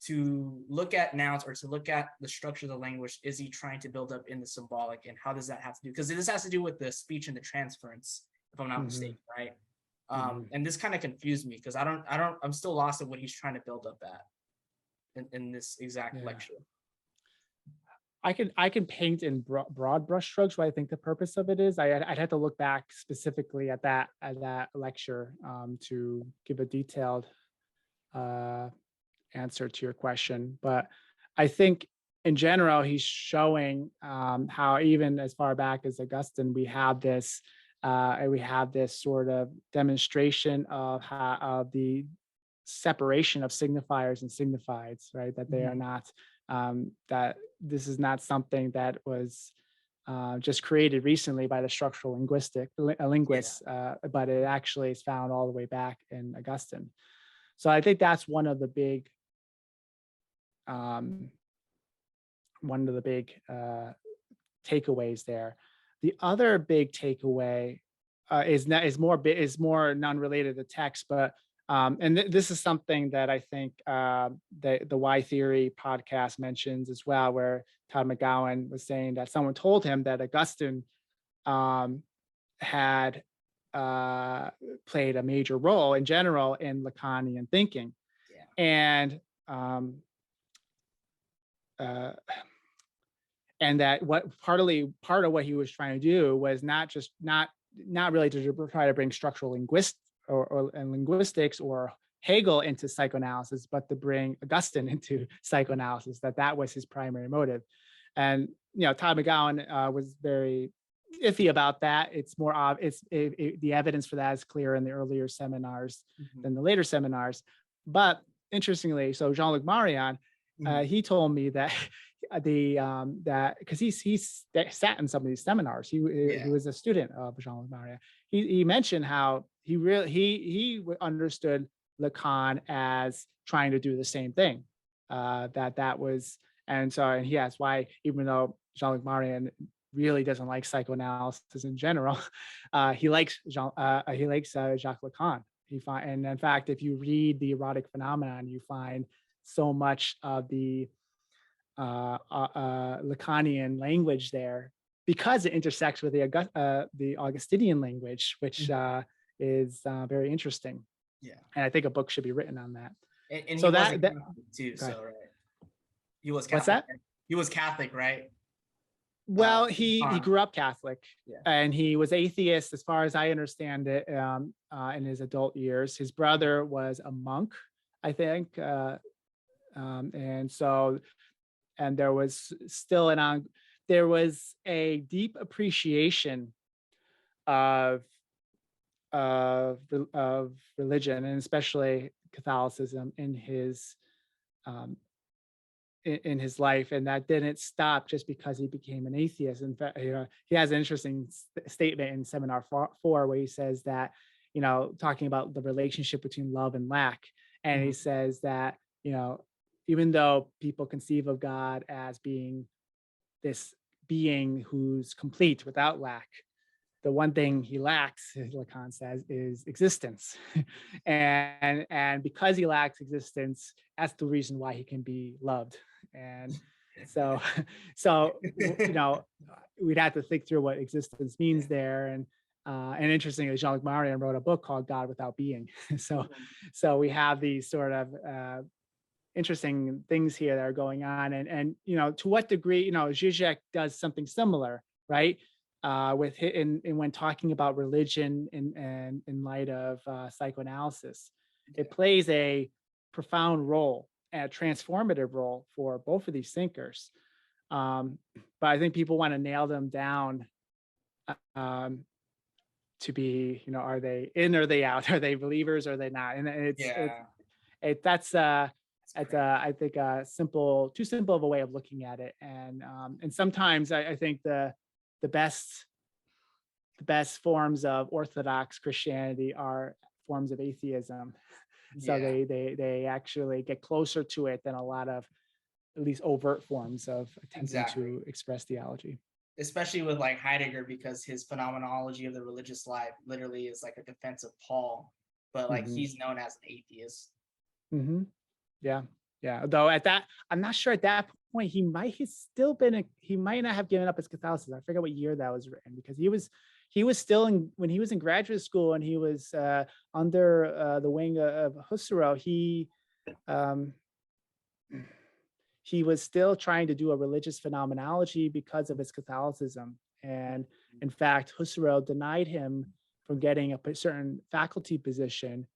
to look at nouns or to look at the structure of the language is he trying to build up in the symbolic, and how does that have to do? Because this has to do with the speech and the transference, if I'm not mistaken, right? And this kind of confused me because I'm still lost at what he's trying to build up at in this exact lecture. I can paint in broad brushstrokes what I think the purpose of it is. I'd have to look back specifically at that lecture to give a detailed answer to your question. But I think in general, he's showing how even as far back as Augustine, we have this sort of demonstration of the separation of signifiers and signifieds, right? That they are not, that this is not something that was just created recently by the structural linguists, but it actually is found all the way back in Augustine. So I think that's one of the big takeaways there. The other big takeaway is more non-related to text, but this is something that I think the Y Theory podcast mentions as well, where Todd McGowan was saying that someone told him that Augustine had played a major role in general in Lacanian thinking, and that part of what he was trying to do was not really to try to bring structural linguistics or Hegel into psychoanalysis, but to bring Augustine into psychoanalysis. That was his primary motive. And Todd McGowan was very iffy about that. It's more the evidence for that is clear in the earlier seminars than the later seminars. But interestingly, so Jean-Luc Marion, he told me that that because he sat in some of these seminars. He was a student of Jean-Luc Marion. He mentioned how he understood Lacan as trying to do the same thing. That was, and he asked why, even though Jean-Luc Marion really doesn't like psychoanalysis in general, he likes Jacques Lacan. And in fact, if you read The Erotic Phenomenon, you find so much of the Lacanian language there, because it intersects with the Augustinian language, which is very interesting. Yeah, and I think a book should be written on that. And so he was that Catholic too. So right, he was Catholic. What's that? He was Catholic, right? Well, he grew up Catholic, and he was atheist, as far as I understand it, in his adult years. His brother was a monk, I think, and there was still there was a deep appreciation of religion, and especially Catholicism, in his life, and that didn't stop just because he became an atheist. In fact, he has an interesting statement in Seminar 4 where he says that, talking about the relationship between love and lack, and he says that, even though people conceive of God as being this being who's complete without lack, the one thing he lacks, Lacan says, is existence. and because he lacks existence, that's the reason why he can be loved. And so we'd have to think through what existence means there. And interestingly, Jean-Luc Marion wrote a book called God Without Being. So we have these sort of interesting things here that are going on. And to what degree, Zizek does something similar, right? When talking about religion in light of psychoanalysis, it plays a profound role, a transformative role for both of these thinkers. But I think people want to nail them down to be, are they in or are they out? Are they believers or are they not? And that's I think too simple of a way of looking at it. And sometimes I think the best forms of Orthodox Christianity are forms of atheism. So they actually get closer to it than a lot of at least overt forms of attempting to express theology. Especially with like Heidegger, because his phenomenology of the religious life literally is like a defense of Paul, but like he's known as an atheist. Yeah. Yeah. Though at that, I'm not sure at that point he might have still been. He might not have given up his Catholicism. I forget what year that was written because he was still in when he was in graduate school and he was under the wing of Husserl. Um, he was still trying to do a religious phenomenology because of his Catholicism. And in fact, Husserl denied him from getting a certain faculty position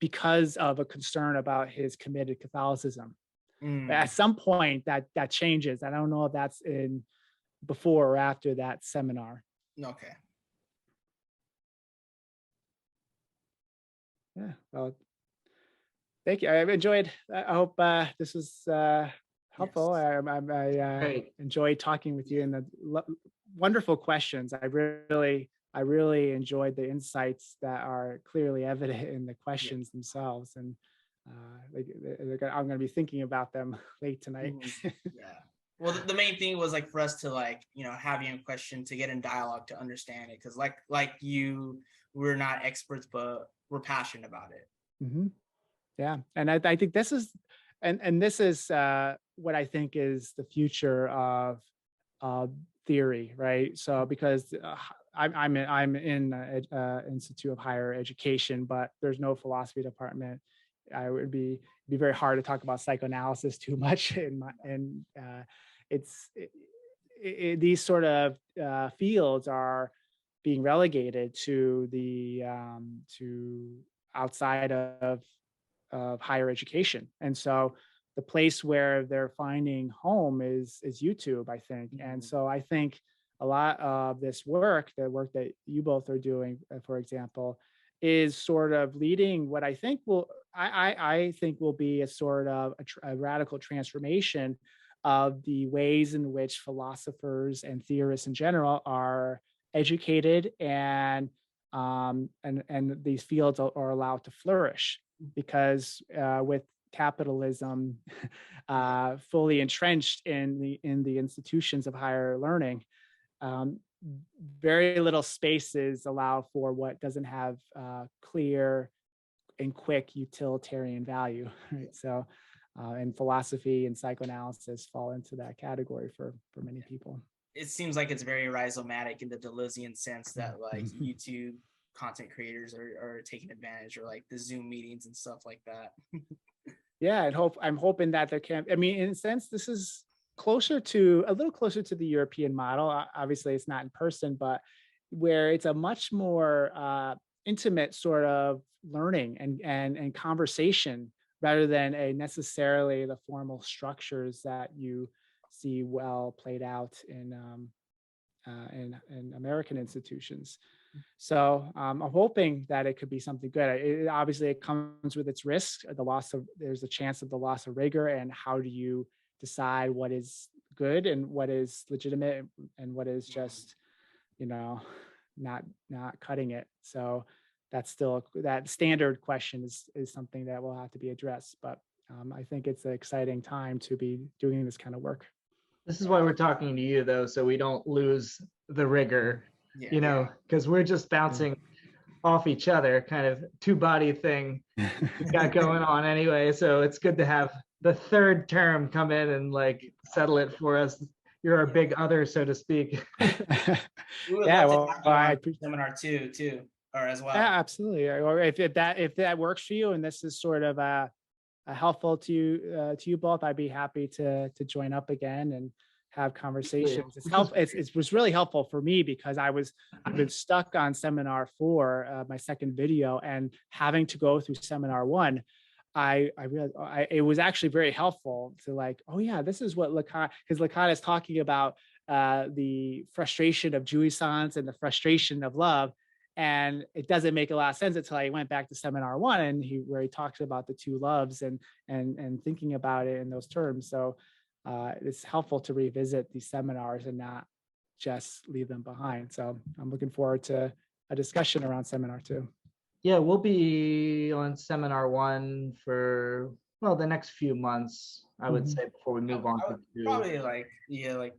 because of a concern about his committed Catholicism. But at some point that changes. I don't know if that's in before or after that seminar. Okay. Yeah. Well, thank you. I've enjoyed. I hope this was helpful. Yes. I enjoyed talking with you and the wonderful questions. I really enjoyed the insights that are clearly evident in the questions themselves, and I'm going to be thinking about them late tonight. Yeah. Well, the main thing was like for us to like, have you in question to get in dialogue to understand it. Cause like you, we're not experts, but we're passionate about it. Mm-hmm. Yeah. And I think this is, and this is what I think is the future of theory, right? So because I'm in Institute of Higher Education, but there's no philosophy department. I would be very hard to talk about psychoanalysis too much these sort of fields are being relegated to the to outside of higher education, and so the place where they're finding home is YouTube, I think. And so I think a lot of this work, the work that you both are doing, for example, is sort of leading what I think I think will be a sort of a radical transformation of the ways in which philosophers and theorists in general are educated and these fields are allowed to flourish, because with capitalism fully entrenched in the institutions of higher learning, very little spaces allow for what doesn't have clear and quick utilitarian value, right? So and philosophy and psychoanalysis fall into that category for many people. It seems like it's very rhizomatic in the Deleuzian sense that like YouTube content creators are taking advantage, or like the Zoom meetings and stuff like that. Yeah, I'm hoping that there can. I mean, in a sense, this is a little closer to the European model. Obviously, it's not in person, but where it's a much more intimate sort of learning and conversation, rather than necessarily the formal structures that you see well played out in American institutions. So I'm hoping that it could be something good. Obviously, it comes with its risk. There's a chance of the loss of rigor, and how do you decide what is good and what is legitimate and what is just, not cutting it. So that's still, that standard question is something that will have to be addressed. But I think it's an exciting time to be doing this kind of work. This is why we're talking to you, though, so we don't lose the rigor, because we're just bouncing off each other, kind of two-body thing we got going on anyway. So it's good to have the third term come in and like settle it for us. You're our big other, so to speak. We would love to talk about seminar too, or as well. Yeah, absolutely. Or if that works for you, and this is sort of helpful to you both, I'd be happy to join up again and have conversations. It was really helpful for me because I've been stuck on seminar 4, my second video, and having to go through seminar 1. I realized it was actually very helpful to like, oh yeah, this is what Lacan, because Lacan is talking about the frustration of jouissance and the frustration of love. And it doesn't make a lot of sense until I went back to seminar 1 and where he talks about the two loves and thinking about it in those terms. So it's helpful to revisit these seminars and not just leave them behind. So I'm looking forward to a discussion around seminar 2. Yeah, we'll be on seminar 1 for, the next few months, I would say, before we move on to 2. Probably like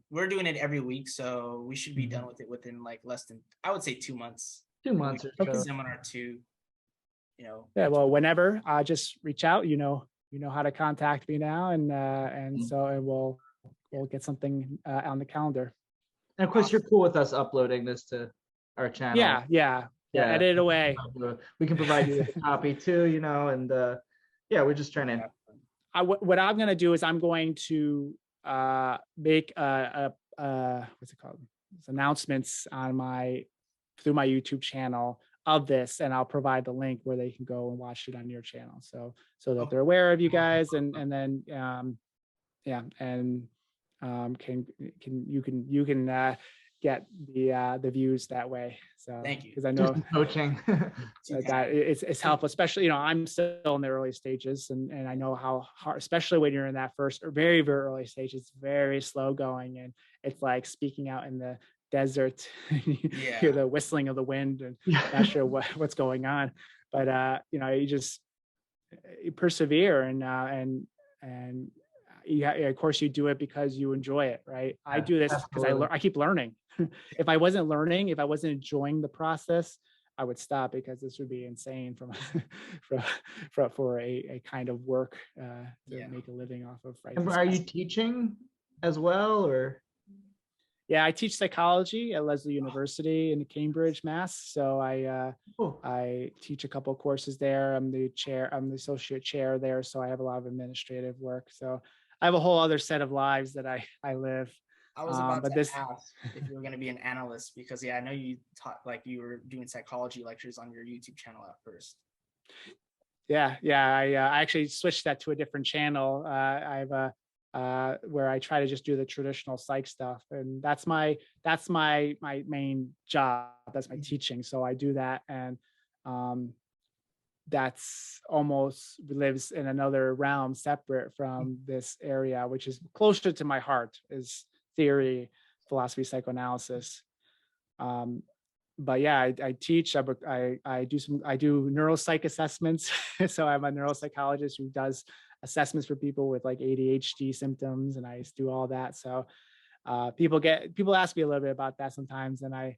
we're doing it every week, so we should be done with it within like less than, I would say, 2 months. 2 months or so. Seminar 2, Yeah, well, whenever, just reach out, you know how to contact me now, and so we'll get something on the calendar. And of course, you're cool with us uploading this to our channel. Yeah. Edit it away. We can provide you with a copy too, and yeah, we're just trying to. What I'm going to do is I'm going to make what's it called? Announcements on through my YouTube channel of this, and I'll provide the link where they can go and watch it on your channel, so that they're aware of you guys, and then you can get the views that way. So Thank you. because I know coaching that it's helpful, especially I'm still in the early stages, and I know how hard, especially when you're in that first or very very early stage. It's very slow going, and it's like speaking out in the desert. You hear the whistling of the wind, and not sure what's going on, but you persevere, and of course you do it because you enjoy it, right? I do this because I keep learning. If I wasn't learning, if I wasn't enjoying the process, I would stop, because this would be insane for a kind of work to make a living off of. Right? And are you teaching as well, or? Yeah, I teach psychology at Lesley University in Cambridge, Mass. So I teach a couple of courses there. I'm the associate chair there, so I have a lot of administrative work. So I have a whole other set of lives that I live. I was about to ask if you were going to be an analyst, because I know you taught, like, you were doing psychology lectures on your YouTube channel at first. Yeah. I actually switched that to a different channel. I have where I try to just do the traditional psych stuff, and that's my main job. That's my teaching. So I do that, and that's almost lives in another realm separate from this area, which is closer to my heart, is theory, philosophy, psychoanalysis. But yeah, I teach. I do neuropsych assessments. So I'm a neuropsychologist who does assessments for people with like ADHD symptoms, and I do all that. So people ask me a little bit about that sometimes, and I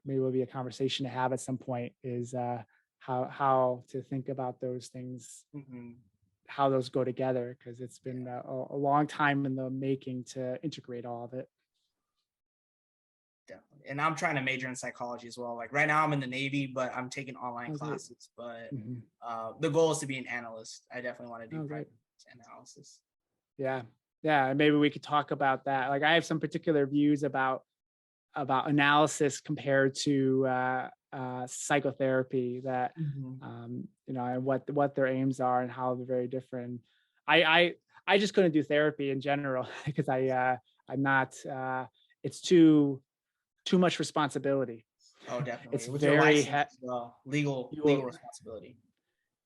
maybe will be a conversation to have at some point, is how to think about those things, how those go together, because it's been a long time in the making to integrate all of it. Definitely. And I'm trying to major in psychology as well. Like right now I'm in the Navy, but I'm taking online classes, but the goal is to be an analyst. I definitely want to do analysis. Yeah, and maybe we could talk about that. Like I have some particular views about analysis compared to psychotherapy, that and what their aims are and how they're very different. I just couldn't do therapy in general because I'm not it's too much responsibility. Oh, definitely. It's with very legal responsibility.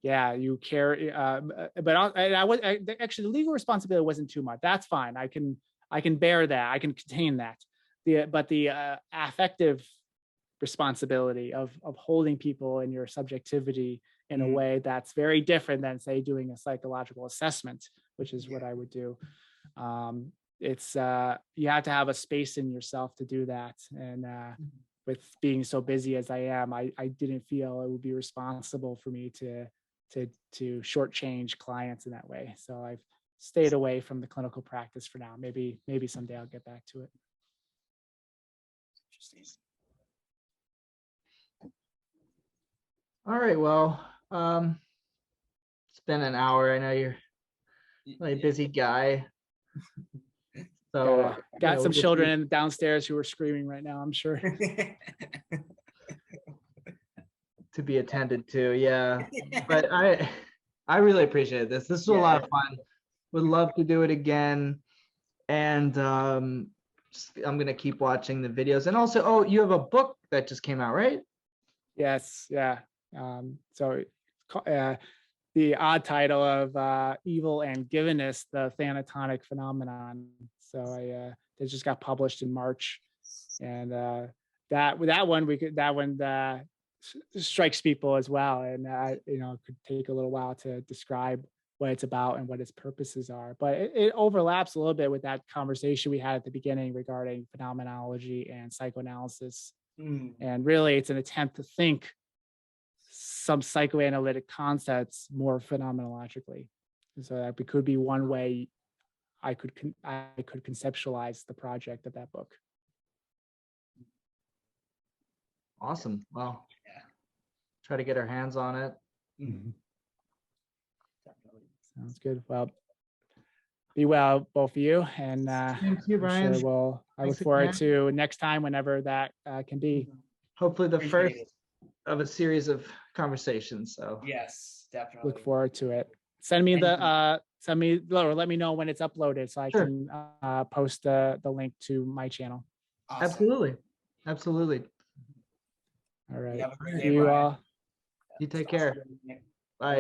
Yeah, you carry but actually the legal responsibility wasn't too much. That's fine. I can bear that. I can contain that. But the affective responsibility of holding people in your subjectivity in a way that's very different than, say, doing a psychological assessment, which is what I would do. It's you have to have a space in yourself to do that, and with being so busy as I am, I didn't feel it would be responsible for me to shortchange clients in that way. So I've stayed away from the clinical practice for now. Maybe someday I'll get back to it. Interesting. All right, well, it's been an hour. I know you're a busy guy. So got some children downstairs who are screaming right now, I'm sure. To be attended to, yeah. But I really appreciate this. This was a lot of fun. Would love to do it again. And I'm gonna keep watching the videos. And also, you have a book that just came out, right? Yes, yeah. So the odd title of Evil and Givenness, the Thanatonic Phenomenon. So it just got published in March, and that one strikes people as well, and it could take a little while to describe what it's about and what its purposes are. But it overlaps a little bit with that conversation we had at the beginning regarding phenomenology and psychoanalysis, and really it's an attempt to think some psychoanalytic concepts more phenomenologically. So that could be one way I could conceptualize the project of that book. Awesome. Well, Yeah. try to get our hands on it. Definitely. Sounds good. Well, be well, both of you, and Thank you, I'm Brian. sure I look Thanks forward again. to next time, whenever that can be. Hopefully the Appreciate first it. of a series of conversations. So Yes, definitely. Look forward to it. Send me Thank the send me or let me know when it's uploaded so I Sure. can post the link to my channel. Awesome. absolutely. Absolutely. All right. You have a great day, See you Brian. all. You take I'll see care. you in a minute.